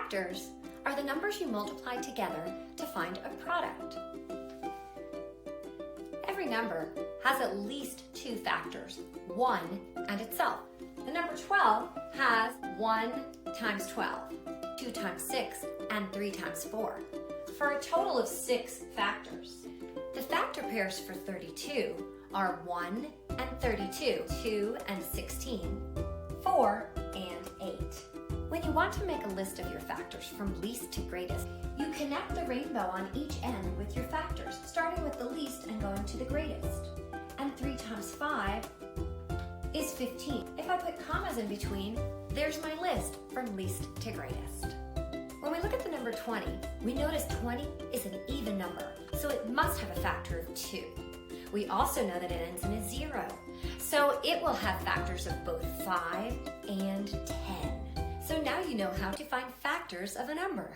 Factors are the numbers you multiply together to find a product. Every number has at least two factors, 1 and itself. The number 12 has 1 times 12, 2 times 6, and 3 times 4, for a total of 6 factors. The factor pairs for 32 are 1 and 32, 2 and 16, 4 and 8. When you want to make a list of your factors from least to greatest, you connect the rainbow on each end with your factors, starting with the least and going to the greatest. And 3 times 5 is 15. If I put commas in between, there's my list from least to greatest. When we look at the number 20, we notice 20 is an even number, so it must have a factor of 2. We also know that it ends in a 0, so it will have factors of both 5 and 10. So now you know how to find factors of a number.